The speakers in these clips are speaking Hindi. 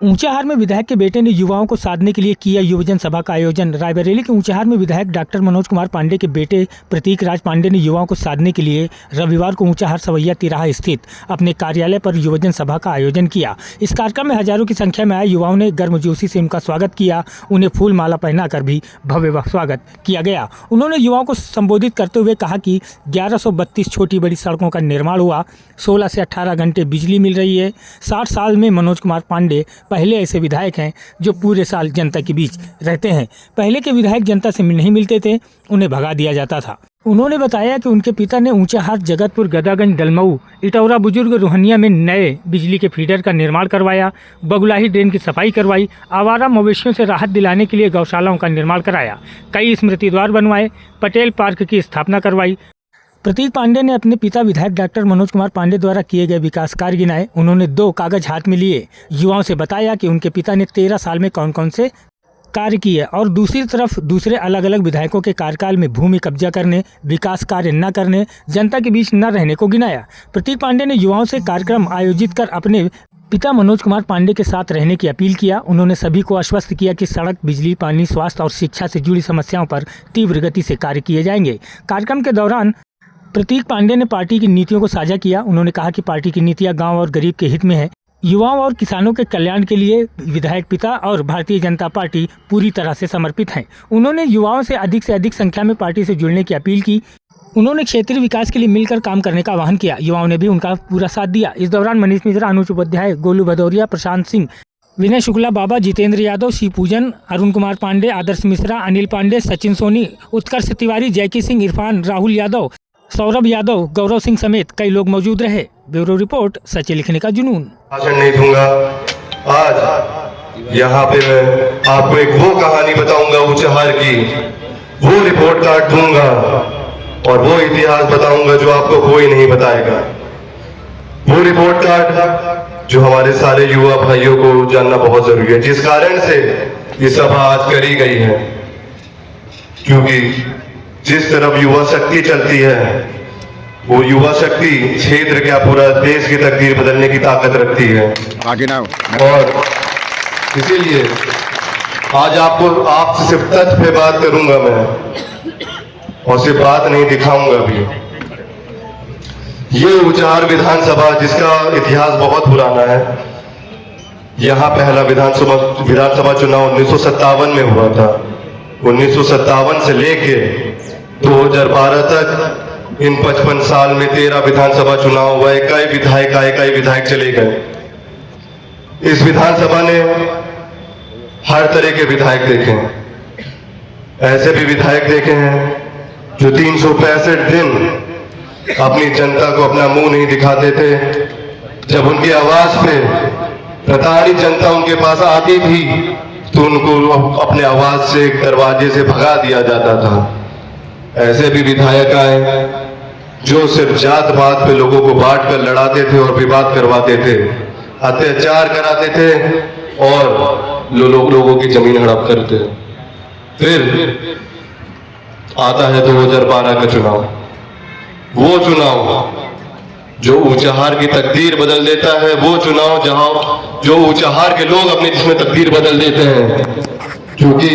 ऊंचाहार में विधायक के बेटे ने युवाओं को साधने के लिए किया युवजन सभा का आयोजन। रायबरेली के ऊंचाहार में विधायक डॉक्टर मनोज कुमार पांडे के बेटे प्रतीक राज पांडे ने युवाओं को साधने के लिए रविवार को ऊंचाहार सवैया तिराहा स्थित अपने कार्यालय पर युवजन सभा का आयोजन किया। इस कार्यक्रम में हजारों की संख्या में आए युवाओं ने गर्मजोशी से उनका स्वागत किया। उन्हें फूल माला पहनाकर भी भव्य स्वागत किया गया। उन्होंने युवाओं को संबोधित करते हुए कहा कि 1132 छोटी बड़ी सड़कों का निर्माण हुआ, 16 से 18 घंटे बिजली मिल रही है। 60 साल में मनोज कुमार पांडे पहले ऐसे विधायक हैं जो पूरे साल जनता के बीच रहते हैं। पहले के विधायक जनता से नहीं मिलते थे, उन्हें भगा दिया जाता था। उन्होंने बताया कि उनके पिता ने ऊंचाहार, जगतपुर, गदागंज, दलमऊ, इटौरा, बुजुर्ग, रोहनिया में नए बिजली के फीडर का निर्माण करवाया, बगुलाही ड्रेन की सफाई करवाई, आवारा मवेशियों से राहत दिलाने के लिए गौशालाओं का निर्माण कराया, कई स्मृति द्वार बनवाए, पटेल पार्क की स्थापना करवाई। प्रतीक पांडे ने अपने पिता विधायक डॉक्टर मनोज कुमार पांडे द्वारा किए गए विकास कार्य गिनाए। उन्होंने 2 कागज हाथ में लिए युवाओं से बताया कि उनके पिता ने 13 साल में कौन कौन से कार्य किए और दूसरी तरफ दूसरे अलग अलग विधायकों के कार्यकाल में भूमि कब्जा करने, विकास कार्य न करने, जनता के बीच न रहने को गिनाया। प्रतीक पांडे ने युवाओं से कार्यक्रम आयोजित कर अपने पिता मनोज कुमार पांडे के साथ रहने की अपील किया। उन्होंने सभी को आश्वस्त किया कि सड़क, बिजली, पानी, स्वास्थ्य और शिक्षा से जुड़ी समस्याओं पर तीव्र गति से कार्य किए जाएंगे। कार्यक्रम के दौरान प्रतीक पांडे ने पार्टी की नीतियों को साझा किया। उन्होंने कहा कि पार्टी की नीतियां गांव और गरीब के हित में है। युवाओं और किसानों के कल्याण के लिए विधायक पिता और भारतीय जनता पार्टी पूरी तरह से समर्पित हैं। उन्होंने युवाओं से अधिक संख्या में पार्टी से जुड़ने की अपील की। उन्होंने क्षेत्रीय विकास के लिए मिलकर काम करने का आह्वान किया। युवाओं ने भी उनका पूरा साथ दिया। इस दौरान मनीष मिश्रा, अनुज उपाध्याय, गोलू भदौरिया, प्रशांत सिंह, विनय शुक्ला, बाबा, जितेंद्र यादव, शिव पूजन, अरुण कुमार पांडे, आदर्श मिश्रा, अनिल पांडे, सचिन सोनी, उत्कर्ष तिवारी, जैकी सिंह, इरफान, राहुल यादव, सौरभ यादव, गौरव सिंह समेत कई लोग मौजूद रहे। ब्यूरो रिपोर्ट, सच्चे लिखने का जुनून। भाषण नहीं दूंगा। आज यहाँ पे मैं आपको एक वो कहानी बताऊंगा ऊंचाहार की, वो रिपोर्ट कार्ड दूंगा और वो इतिहास बताऊंगा जो आपको कोई नहीं बताएगा। वो रिपोर्ट कार्ड जो हमारे सारे युवा भाइयों को जानना बहुत जरूरी है, जिस कारण से ये सभा आज करी गई है। क्योंकि जिस तरफ युवा शक्ति चलती है, वो युवा शक्ति क्षेत्र क्या पूरा देश की तकदीर बदलने की ताकत रखती है। और इसीलिए आज आपसे सिर्फ तथ्य पे बात करूंगा मैं, और सिर्फ बात नहीं दिखाऊंगा भी। ये ऊंचाहार विधानसभा, जिसका इतिहास बहुत पुराना है, यहाँ पहला विधानसभा चुनाव 1957 में हुआ था। 1957 से लेके 2012 तक इन 55 साल में 13 विधानसभा चुनाव हुआ। इकाई विधायक चले गए। इस विधानसभा ने हर तरह के विधायक देखे हैं। ऐसे भी विधायक देखे हैं जो 365 दिन अपनी जनता को अपना मुंह नहीं दिखाते थे। जब उनकी आवाज पे प्रताड़ित जनता उनके पास आती थी तो उनको अपने आवाज से, दरवाजे से भगा दिया जाता था। ऐसे भी विधायक आए जो सिर्फ जात पात पे लोगों को बांट कर लड़ाते थे और विवाद करवाते थे, अत्याचार कराते थे और लोगों की जमीन हड़प करते। फिर आता है 2012 का चुनाव, वो चुनाव जो ऊंचाहार की तकदीर बदल देता है, वो चुनाव जो ऊंचाहार के लोग अपने जिसमें तकदीर बदल देते हैं। क्योंकि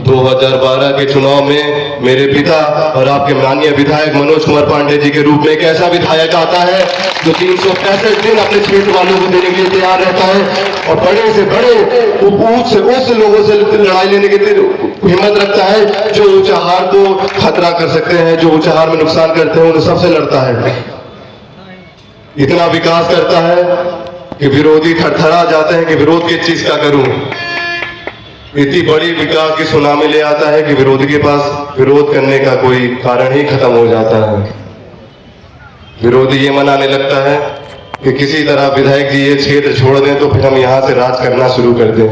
2012 के चुनाव में मेरे पिता और आपके माननीय विधायक मनोज कुमार पांडे जी के रूप में एक ऐसा विधायक आता है जो 365 दिन अपने क्षेत्र वालों को देने के लिए तैयार रहता है और बड़े से बड़े उस लोगों से लड़ाई लेने की हिम्मत रखता है जो ऊंचाहार को खतरा कर सकते हैं, जो ऊंचाहार में नुकसान करते हैं, उन सबसे लड़ता है। इतना विकास करता है कि विरोधी थरथरा जाते हैं कि विरोध किस चीज का करूं। इतनी बड़ी विकास की सुनामी ले आता है कि विरोधी के पास विरोध करने का कोई कारण ही खत्म हो जाता है। विरोधी ये मनाने लगता है कि किसी तरह विधायक जी ये क्षेत्र छोड़ दें तो फिर हम यहां से राज करना शुरू कर दें।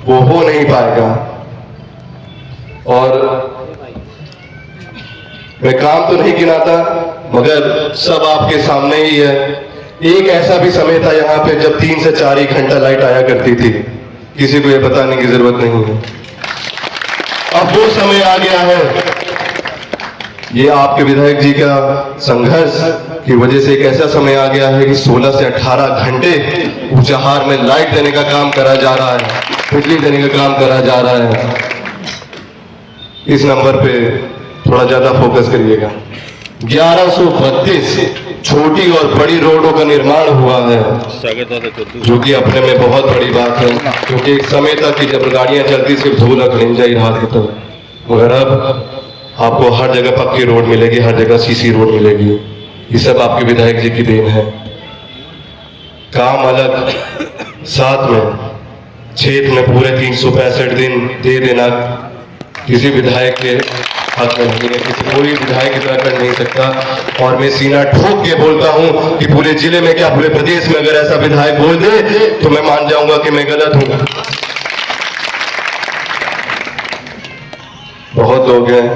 वो हो नहीं पाएगा। और मैं काम तो नहीं गिनाता, मगर सब आपके सामने ही है। एक ऐसा भी समय था यहाँ पे जब 3 से 4 ही घंटा लाइट आया करती थी, किसी को ये बताने की जरूरत नहीं है। अब वो समय आ गया है ये आपके विधायक जी का संघर्ष की वजह से एक ऐसा समय आ गया है कि 16 से 18 घंटे ऊंचाहार में लाइट देने का काम करा जा रहा है, बिजली देने का काम करा जा रहा है। इस नंबर पे थोड़ा ज्यादा फोकस करिएगा। 1132 छोटी और बड़ी रोडों का निर्माण हुआ है, जो कि अपने में बहुत बड़ी बात है, क्योंकि एक समय तक कि जब गाड़ियां चलती सिर्फ धूल खनिंजा ही रहा था, मगर अब आपको हर जगह पक्की रोड मिलेगी, हर जगह सीसी रोड मिलेगी। ये सब आपके विधायक जी की देन है। काम अलग, साथ में क्षेत्र में पूरे 365 दिन दे देना किसी विधायक के हक में नहीं है, किसी कोई विधायक इतना कर नहीं सकता। और मैं सीना ठोक के बोलता हूं कि पूरे जिले में क्या पूरे प्रदेश में अगर ऐसा विधायक बोल दे तो मैं मान जाऊंगा कि मैं गलत हूं। बहुत लोग हैं